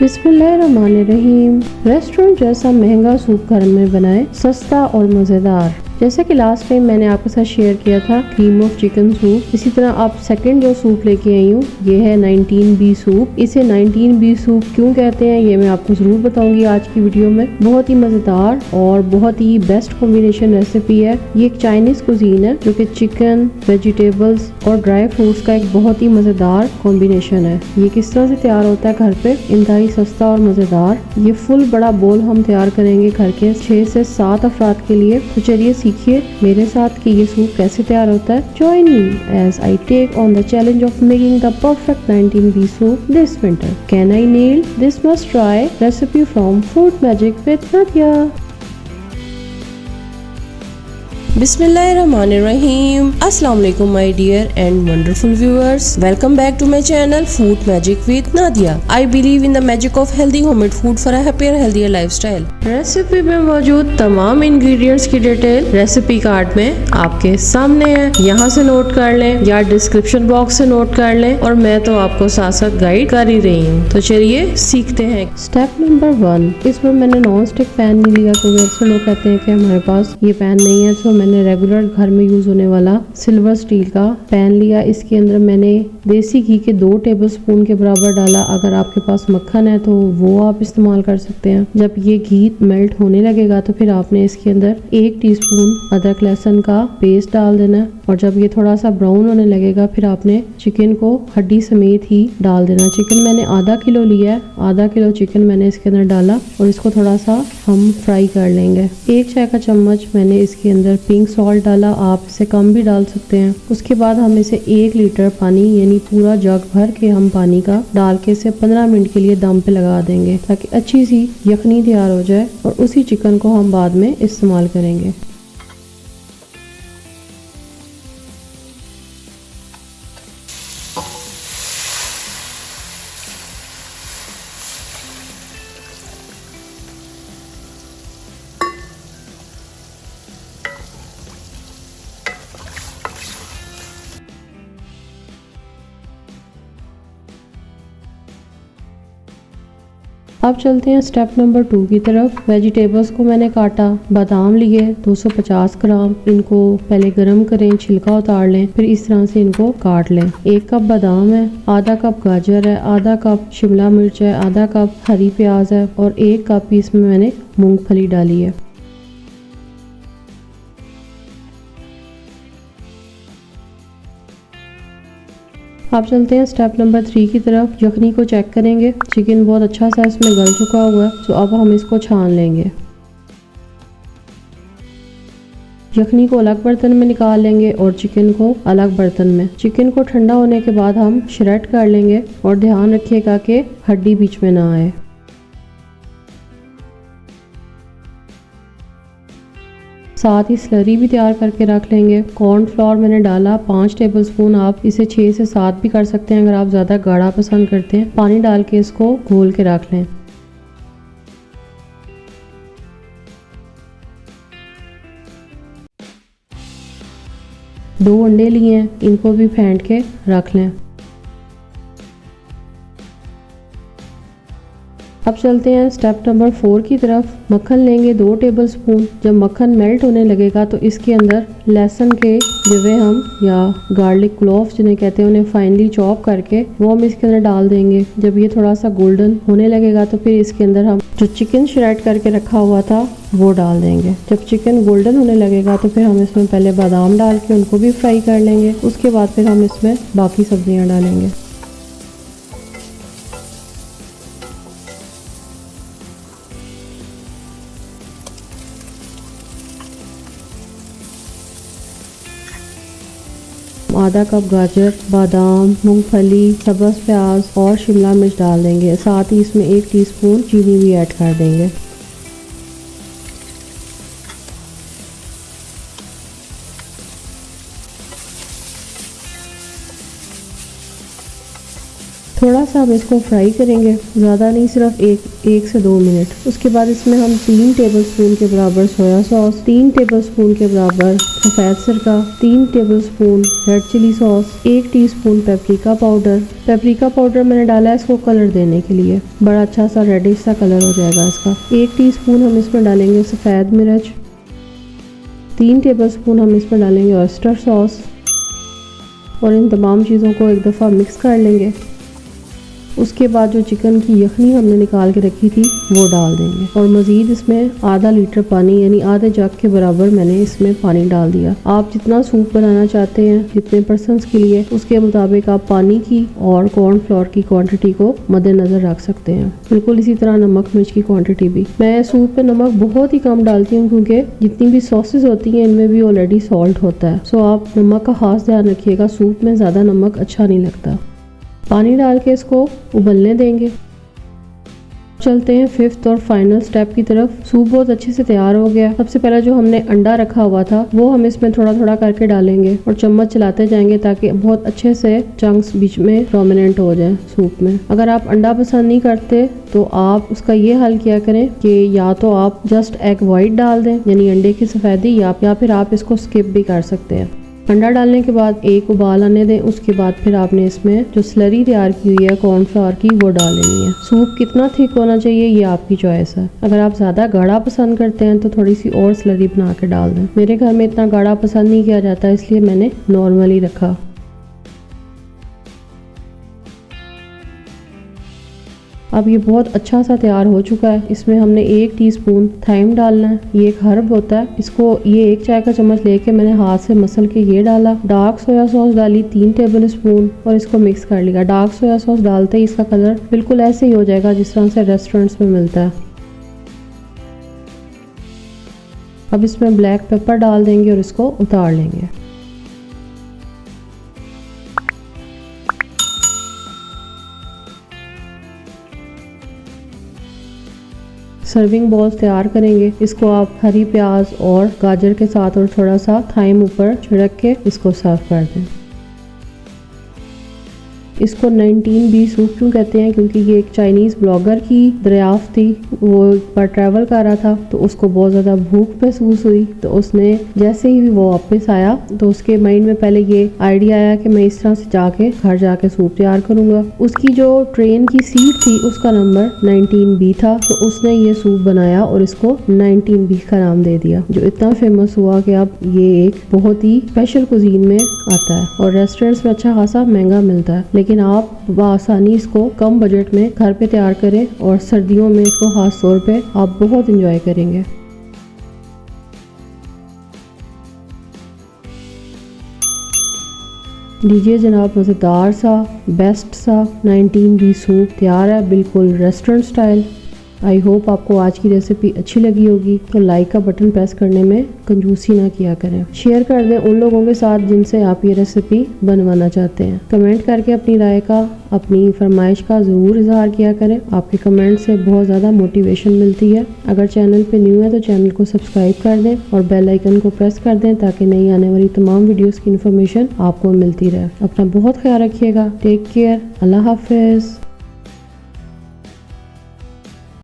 बिस्मिल्लाहिर्रहमानिर्रहीम। रेस्टोरेंट जैसा महंगा सूप घर में बनाए, सस्ता और मज़ेदार। जैसा कि लास्ट टाइम मैंने आपके साथ शेयर किया था क्रीम ऑफ चिकन सूप, इसी तरह आप सेकंड जो सूप लेके आई हूँ ये है 19B सूप। इसे 19B सूप क्यों कहते हैं ये मैं आपको जरूर बताऊंगी आज की वीडियो में। बहुत ही मजेदार और बहुत ही बेस्ट कॉम्बिनेशन रेसिपी है। ये एक चाइनीज कुजीन है जो कि चिकन, वेजिटेबल्स और ड्राई फ्रूट्स का एक बहुत ही मजेदार कॉम्बिनेशन है। ये किस तरह से तैयार होता है घर पे, इंतहाई सस्ता और मजेदार। ये फुल बड़ा बोल हम तैयार करेंगे घर के 6 से 7 अफराद के लिए। तो चलिए सीखिए मेरे साथ कि ये सूप कैसे तैयार होता है। Join me as I take on the challenge of making the perfect 19B soup this winter. Can I nail this must try recipe from food magic with Nadia. बिस्मिल्लाहिर्रहमानिर्रहीम। अस्सलाम वालेकुम my dear and wonderful viewers, welcome back to my channel food magic with Nadia. I believe in the magic of healthy homemade food for a happier healthier lifestyle. Recipe में मौजूद तमाम ingredients की detail recipe card में आपके सामने है, यहाँ से नोट कर लें या डिस्क्रिप्शन बॉक्स से नोट कर लें, और मैं तो आपको साथ साथ गाइड कर ही रही हूँ। तो चलिए सीखते हैं। स्टेप नंबर 1, इसमें मैंने नॉन स्टिक पैन नहीं लिया क्योंकि अक्सर लोग कहते हैं कि हमारे पास ये पैन नहीं है, तो मैंने रेगुलर घर में यूज होने वाला सिल्वर स्टील का पैन लिया। इसके अंदर मैंने देसी घी के 2 टेबलस्पून के बराबर डाला। अगर आपके पास मक्खन है तो वो आप इस्तेमाल कर सकते हैं। जब ये घी मेल्ट होने लगेगा तो फिर आपने इसके अंदर 1 टीस्पून अदरक लहसुन का पेस्ट डाल देना है, और जब ये थोड़ा सा ब्राउन होने लगेगा फिर आपने चिकन को हड्डी समेत ही डाल देना। चिकन मैंने आधा किलो लिया है, आधा किलो चिकन मैंने इसके अंदर डाला और इसको थोड़ा सा हम फ्राई कर लेंगे। 1 चाय का चम्मच मैंने इसके अंदर पिंक सॉल्ट डाला, आप इसे कम भी डाल सकते हैं। उसके बाद हम इसे 1 लीटर पानी यानी पूरा जग भर के हम पानी का डाल के इसे 15 मिनट के लिए दम पे लगा देंगे ताकि अच्छी सी यखनी तैयार हो जाए, और उसी चिकन को हम बाद में इस्तेमाल करेंगे। अब चलते हैं स्टेप नंबर 2 की तरफ। वेजिटेबल्स को मैंने काटा। बादाम लिए 250 ग्राम, इनको पहले गरम करें, छिलका उतार लें, फिर इस तरह से इनको काट लें। 1 कप बादाम है, आधा कप गाजर है, आधा कप शिमला मिर्च है, आधा कप हरी प्याज है, और 1 कप इसमें मैंने मूंगफली डाली है। अब चलते हैं स्टेप नंबर 3 की तरफ। यखनी को चेक करेंगे, चिकन बहुत अच्छा सा इसमें गल चुका हुआ है, तो अब हम इसको छान लेंगे। यखनी को अलग बर्तन में निकाल लेंगे और चिकन को अलग बर्तन में। चिकन को ठंडा होने के बाद हम श्रेड कर लेंगे, और ध्यान रखिएगा कि हड्डी बीच में ना आए। साथ ही स्लरी भी तैयार करके रख लेंगे। कॉर्नफ्लोर मैंने डाला 5 टेबलस्पून, आप इसे 6 से 7 भी कर सकते हैं अगर आप ज़्यादा गाढ़ा पसंद करते हैं। पानी डाल के इसको घोल के रख लें। दो अंडे लिए हैं, इनको भी फेंट के रख लें। अब चलते हैं स्टेप नंबर 4 की तरफ। मक्खन लेंगे 2 टेबलस्पून। जब मक्खन मेल्ट होने लगेगा तो इसके अंदर लहसुन के जवे हम या गार्लिक क्लोव्स जिन्हें कहते हैं उन्हें फाइनली चॉप करके वो हम इसके अंदर डाल देंगे। जब ये थोड़ा सा गोल्डन होने लगेगा तो फिर इसके अंदर हम जो चिकन श्रेड करके रखा हुआ था वो डाल देंगे। जब चिकन गोल्डन होने लगेगा तो फिर हम इसमें पहले बादाम डाल के उनको भी फ्राई कर लेंगे। उसके बाद फिर हम इसमें बाकी सब्जियाँ डालेंगे। आधा कप गाजर, बादाम, मूंगफली, सब्ज़ प्याज और शिमला मिर्च डाल देंगे। साथ ही इसमें 1 टीस्पून चीनी भी ऐड कर देंगे। थोड़ा सा हम इसको फ्राई करेंगे, ज़्यादा नहीं, सिर्फ एक से 2 मिनट। उसके बाद इसमें हम 3 टेबलस्पून के बराबर सोया सॉस, 3 टेबलस्पून के बराबर सफ़ेद सिरका, 3 tablespoon red chilli sauce, 1 teaspoon paprika powder. Paprika powder मैंने डाला है इसको कलर देने के लिए, बड़ा अच्छा सा रेडिश सा कलर हो जाएगा इसका। 1 टीस्पून हम इसमें डालेंगे सफ़ेद मिर्च, 3 टेबलस्पून हम इसमें डालेंगे ऑयस्टर सॉस और इन तमाम चीज़ों को एक दफ़ा मिक्स कर लेंगे। उसके बाद जो चिकन की यखनी हमने निकाल के रखी थी वो डाल देंगे और मज़ीद इसमें आधा लीटर पानी यानी आधे जग के बराबर मैंने इसमें पानी डाल दिया। आप जितना सूप बनाना चाहते हैं, जितने पर्सन्स के लिए, उसके मुताबिक आप पानी की और कॉर्नफ्लोर की क्वांटिटी को मद्देनज़र रख सकते हैं। बिल्कुल इसी तरह नमक मिर्च की क्वांटिटी भी। मैं सूप में नमक बहुत ही कम डालती हूँ क्योंकि जितनी भी सॉसेस होती हैं इनमें भी ऑलरेडी सॉल्ट होता है। सो आप नमक का खास ध्यान रखिएगा, सूप में ज़्यादा नमक अच्छा नहीं लगता। पानी डाल के इसको उबलने देंगे। चलते हैं 5th और फाइनल स्टेप की तरफ। सूप बहुत अच्छे से तैयार हो गया। सबसे पहले जो हमने अंडा रखा हुआ था वो हम इसमें थोड़ा थोड़ा करके डालेंगे और चम्मच चलाते जाएंगे ताकि बहुत अच्छे से चंक्स बीच में डोमिनेंट हो जाए सूप में। अगर आप अंडा पसंद नहीं करते तो आप उसका ये हल किया करें कि या तो आप जस्ट एग वाइट डाल दें यानी अंडे की सफ़ेदी, या फिर आप इसको स्किप भी कर सकते हैं। अंडा डालने के बाद एक उबाल आने दें। उसके बाद फिर आपने इसमें जो स्लरी तैयार की हुई है कॉर्नफ्लोर की वो डाल लेनी है। सूप कितना थिक होना चाहिए ये आपकी चॉइस है। अगर आप ज़्यादा गाढ़ा पसंद करते हैं तो थोड़ी सी और स्लरी बना के डाल दें। मेरे घर में इतना गाढ़ा पसंद नहीं किया जाता इसलिए मैंने नॉर्मली रखा। अब ये बहुत अच्छा सा तैयार हो चुका है। इसमें हमने 1 टीस्पून थाइम डालना है। ये एक हर्ब होता है, इसको ये 1 चाय का चम्मच लेके मैंने हाथ से मसल के ये डाला। डार्क सोया सॉस डाली 3 टेबल स्पून और इसको मिक्स कर लिया। डार्क सोया सॉस डालते ही इसका कलर बिल्कुल ऐसे ही हो जाएगा जिस तरह से रेस्टोरेंट्स में मिलता है। अब इसमें ब्लैक पेपर डाल देंगे और इसको उतार लेंगे। सर्विंग बॉल्स तैयार करेंगे। इसको आप हरी प्याज और गाजर के साथ और थोड़ा सा थाइम ऊपर छिड़क के इसको सर्व कर दें। इसको 19B सूप क्यों कहते हैं? क्योंकि ये एक चाइनीज़ ब्लॉगर की दरियाफ्त थी। वो एक बार ट्रैवल कर रहा था तो उसको बहुत ज़्यादा भूख महसूस हुई, तो उसने जैसे ही वो वापस आया तो उसके माइंड में पहले ये आइडिया आया कि मैं इस तरह से जाके घर जाके सूप तैयार करूँगा। उसकी जो ट्रेन की सीट थी उसका नंबर 19B था, तो उसने ये सूप बनाया और इसको 19B का नाम दे दिया, जो इतना फेमस हुआ कि अब ये एक बहुत ही स्पेशल कुजीन में आता है और रेस्टोरेंट्स में अच्छा खासा महंगा मिलता है। लेकिन आप बआसानी इसको कम बजट में घर पे तैयार करें और सर्दियों में इसको खास तौर पे आप बहुत एंजॉय करेंगे। लीजिए जनाब, मज़ेदार सा बेस्ट सा 19B सूप तैयार है, बिल्कुल रेस्टोरेंट स्टाइल। आई होप आपको आज की रेसिपी अच्छी लगी होगी, तो लाइक का बटन प्रेस करने में कंजूसी ना किया करें। शेयर कर दें उन लोगों के साथ जिनसे आप ये रेसिपी बनवाना चाहते हैं। कमेंट करके अपनी राय का, अपनी फरमाइश का ज़रूर इजहार किया करें। आपके कमेंट से बहुत ज़्यादा मोटिवेशन मिलती है। अगर चैनल पे न्यू है तो चैनल को सब्सक्राइब कर दें और बेल आइकन को प्रेस कर दें ताकि नई आने वाली तमाम वीडियोज़ की इन्फॉर्मेशन आपको मिलती रहे। अपना बहुत ख्याल रखिएगा। Take care. अल्लाह हाफिज़।